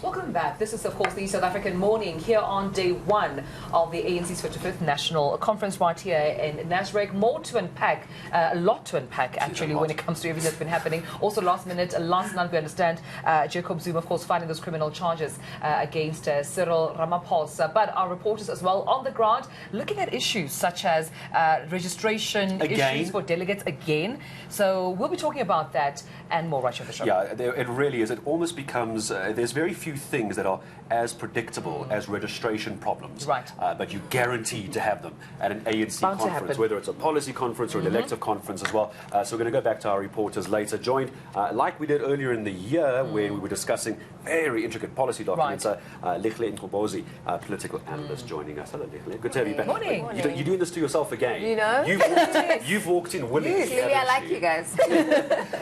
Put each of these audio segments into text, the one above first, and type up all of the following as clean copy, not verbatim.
Welcome back. This is, of course, the South African Morning here on day one of the ANC's 55th National Conference right here in Nasrec. More to unpack, a lot to unpack, actually, when it comes to everything that's been happening. Also, last night, we understand Jacob Zuma, of course, filing those criminal charges against Cyril Ramaphosa. But our reporters as well on the ground looking at issues such as registration issues for delegates again. So we'll be talking about that and more right here on the show. Yeah, it really is. It almost becomes, there's very few things that are as predictable as registration problems. Right. But you guarantee to have them at an ANC conference, whether it's a policy conference or an elective conference as well. So we're going to go back to our reporters later, joined, like we did earlier in the year, when we were discussing very intricate policy documents. Lichle Nkobozi, political analyst, joining us. Hello, Lichle. Good to have you back. Morning. You're doing this to yourself again. You know? You've walked in willingly. Clearly, I like you guys.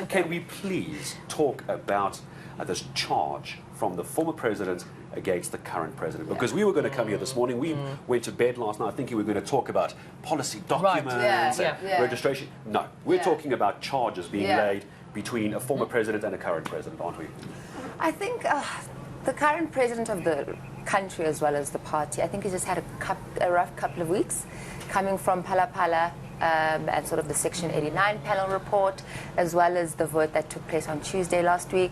Can we please talk about this charge from the former president against the current president? Because we were going to come here this morning. We went to bed last night thinking we were going to talk about policy documents and registration. No, we're talking about charges being laid between a former president and a current president, aren't we? I think the current president of the country as well as the party, I think he just had a rough couple of weeks coming from Phala and sort of the Section 89 panel report, as well as the vote that took place on Tuesday last week.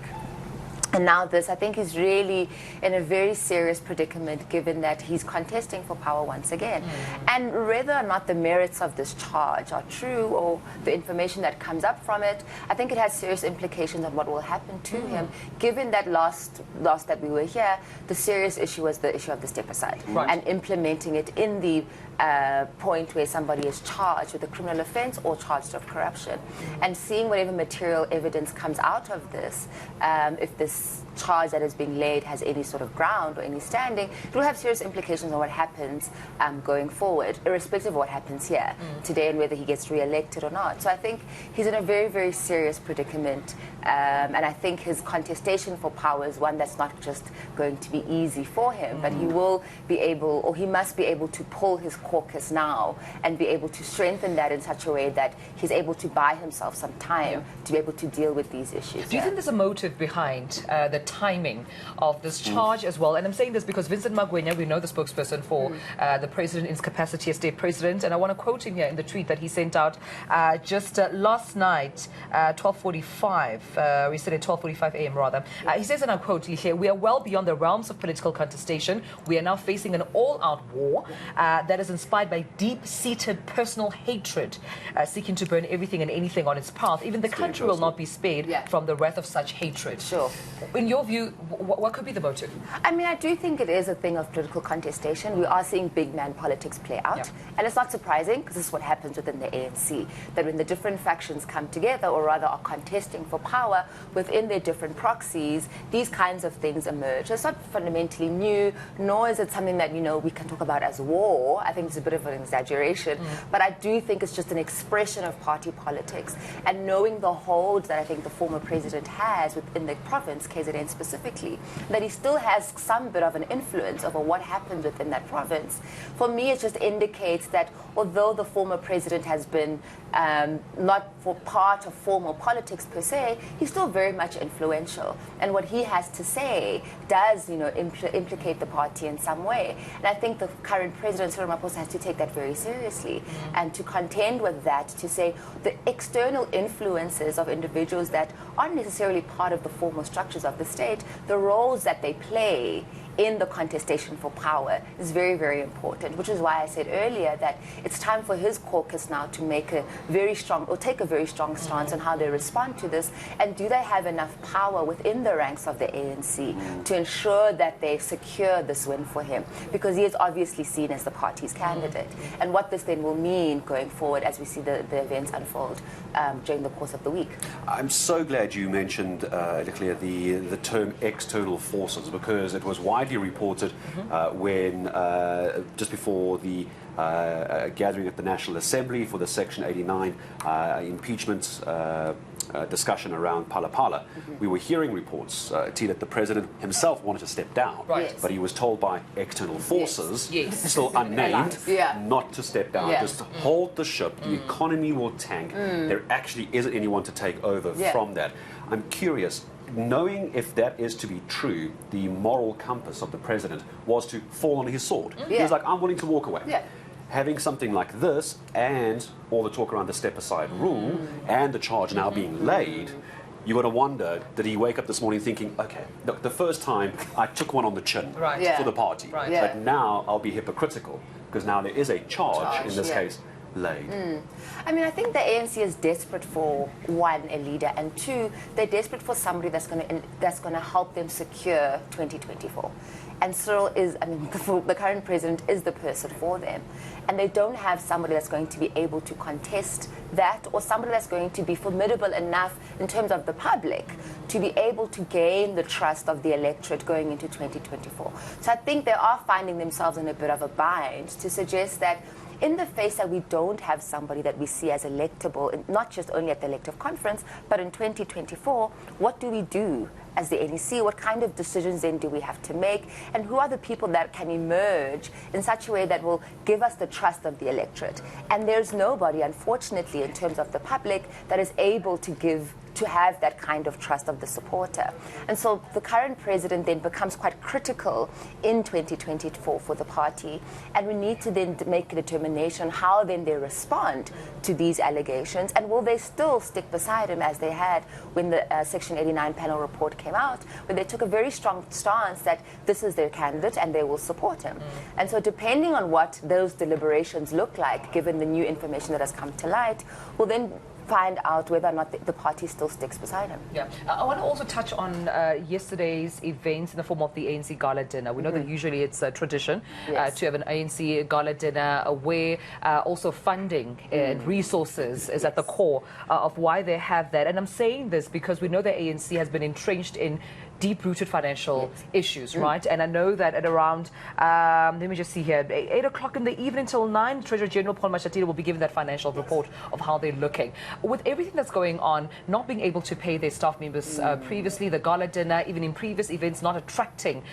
And now this, I think he's really in a very serious predicament, given that he's contesting for power once again. And whether or not the merits of this charge are true or the information that comes up from it, I think it has serious implications on what will happen to him, given that last that we were here, the serious issue was the issue of the step aside and implementing it in the point where somebody is charged with a criminal offense or charged of corruption. And seeing whatever material evidence comes out of this, if this charge that is being laid has any sort of ground or any standing, it will have serious implications on what happens going forward, irrespective of what happens here today and whether he gets re-elected or not. So I think he's in a very, very serious predicament. And I think his contestation for power is one that's not just going to be easy for him, but he will be able, or he must be able to pull his caucus now and be able to strengthen that in such a way that he's able to buy himself some time to be able to deal with these issues. Do you think there's a motive behind the timing of this charge as well? And I'm saying this because Vincent Magwenya, we know the spokesperson for the president in his capacity as state president, and I want to quote him here in the tweet that he sent out just last night, 12:45. We said at 12:45 a.m. rather. He says, and I quote here, "We are well beyond the realms of political contestation. We are now facing an all-out war that is inspired by deep-seated personal hatred, seeking to burn everything and anything on its path. Even the country will not be spared from the wrath of such hatred." Sure. In your view, what could be the motive? I mean, I do think it is a thing of political contestation. We are seeing big man politics play out. And it's not surprising, because this is what happens within the ANC, that when the different factions come together, or rather are contesting for power within their different proxies, these kinds of things emerge. It's not fundamentally new, nor is it something that, you know, we can talk about as war. I think it's a bit of an exaggeration. But I do think it's just an expression of party politics. And knowing the hold that I think the former president has within the province, KZN specifically, that he still has some bit of an influence over what happens within that province. For me, it just indicates that although the former president has been not for part of formal politics per se, he's still very much influential. And what he has to say does, you know, implicate the party in some way. And I think the current president, Cyril Ramaphosa, has to take that very seriously and to contend with that, to say the external influences of individuals that aren't necessarily part of the formal structures of the state, the roles that they play in the contestation for power is very, very important, which is why I said earlier that it's time for his caucus now to make a very strong, or take a very strong stance on how they respond to this, and do they have enough power within the ranks of the ANC to ensure that they secure this win for him, because he is obviously seen as the party's candidate, and what this then will mean going forward as we see the events unfold during the course of the week. I'm so glad you mentioned, the term external forces, because it was widely reported when just before the gathering at the National Assembly for the Section 89 impeachment discussion around Phala. We were hearing reports, that the president himself wanted to step down, but he was told by external forces, still unnamed, not to step down, just hold the ship, the economy will tank, there actually isn't anyone to take over from that. I'm curious, knowing if that is to be true, the moral compass of the president was to fall on his sword. He was like, I'm willing to walk away. Having something like this and all the talk around the step-aside rule and the charge now being laid, you got to wonder, did he wake up this morning thinking, okay, look, the first time I took one on the chin for the party, but now I'll be hypocritical because now there is a charge in this case laid. I mean, I think the ANC is desperate for, one, a leader, and two, they're desperate for somebody that's going to help them secure 2024. And Cyril is, I mean, the current president is the person for them. And they don't have somebody that's going to be able to contest that, or somebody that's going to be formidable enough in terms of the public to be able to gain the trust of the electorate going into 2024. So I think they are finding themselves in a bit of a bind to suggest that in the face that we don't have somebody that we see as electable, not just only at the elective conference, but in 2024, what do we do as the NEC? What kind of decisions then do we have to make? And who are the people that can emerge in such a way that will give us the trust of the electorate? And there's nobody, unfortunately, in terms of the public, that is able to have that kind of trust of the supporter. And so the current president then becomes quite critical in 2024 for the party, and we need to then make a determination how then they respond to these allegations, and will they still stick beside him as they had when the Section 89 panel report came out, where they took a very strong stance that this is their candidate and they will support him. And so depending on what those deliberations look like, given the new information that has come to light, will then find out whether or not the party still sticks beside him. Yeah, I want to also touch on yesterday's events in the form of the ANC Gala Dinner. We know that usually it's a tradition to have an ANC Gala Dinner where also funding and resources is at the core of why they have that. And I'm saying this because we know the ANC has been entrenched in deep-rooted financial issues, right? And I know that at around, let me just see here, 8 o'clock in the evening till 9, Treasurer General Paul Mashatile will be giving that financial report of how they're looking. With everything that's going on, not being able to pay their staff members previously, the gala dinner, even in previous events, not attracting,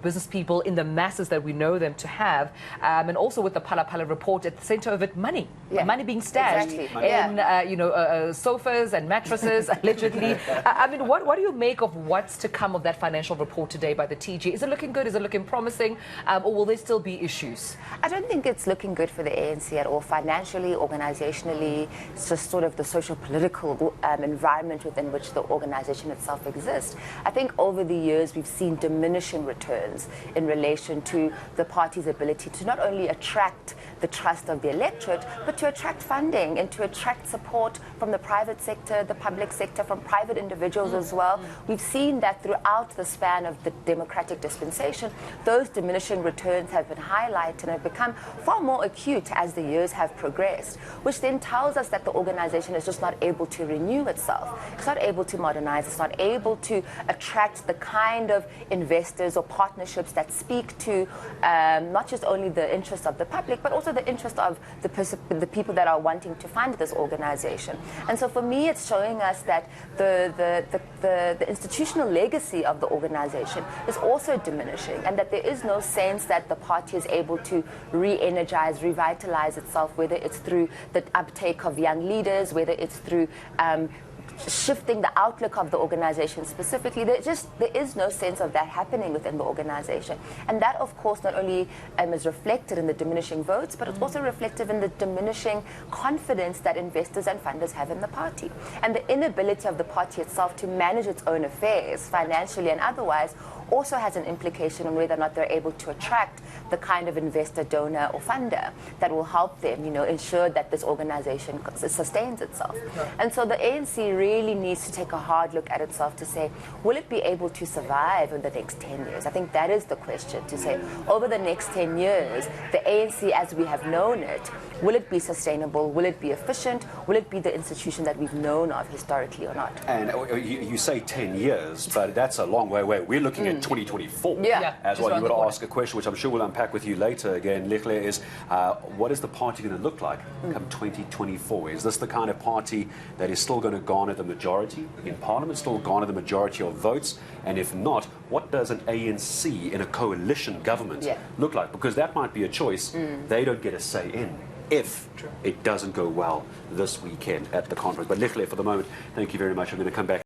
business people in the masses that we know them to have, and also with the Phala Phala report at the center of it, money. Money being stashed in, sofas and mattresses, allegedly. I mean, what do you make of what's to come of that financial report today by the TG? Is it looking good? Is it looking promising? Or will there still be issues? I don't think it's looking good for the ANC at all, financially, organizationally. It's just sort of the social political environment within which the organization itself exists. I think over the years we've seen diminishing returns in relation to the party's ability to not only attract the trust of the electorate, but to attract funding and to attract support from the private sector, the public sector, from private individuals as well. We've seen that throughout the span of the democratic dispensation, those diminishing returns have been highlighted and have become far more acute as the years have progressed, which then tells us that the organization is just not able to renew itself. It's not able to modernize. It's not able to attract the kind of investors or partnerships that speak to not just only the interests of the public, but also the interest of the people that are wanting to fund this organization. And so for me, it's showing us that the institutional legacy of the organization is also diminishing, and that there is no sense that the party is able to re-energize, revitalize itself, whether it's through the uptake of young leaders, whether it's through shifting the outlook of the organization specifically. There is no sense of that happening within the organization. And that, of course, not only is reflected in the diminishing votes, but it's also reflective in the diminishing confidence that investors and funders have in the party. And the inability of the party itself to manage its own affairs, financially and otherwise, also has an implication on whether or not they're able to attract the kind of investor, donor, or funder that will help them, ensure that this organization sustains itself. And so the ANC really needs to take a hard look at itself to say, will it be able to survive in the next 10 years? I think that is the question, to say, over the next 10 years, the ANC as we have known it, will it be sustainable? Will it be efficient? Will it be the institution that we've known of historically or not? And you say 10 years, but that's a long way away. We're looking at 2024 as well. You got to ask a question, which I'm sure we'll unpack with you later again, Leclerc, is what is the party going to look like come 2024? Is this the kind of party that is still going to garner the majority in Parliament, still garner the majority of votes? And if not, what does an ANC in a coalition government look like? Because that might be a choice they don't get a say in if it doesn't go well this weekend at the conference. But Leclerc, for the moment, thank you very much. I'm going to come back.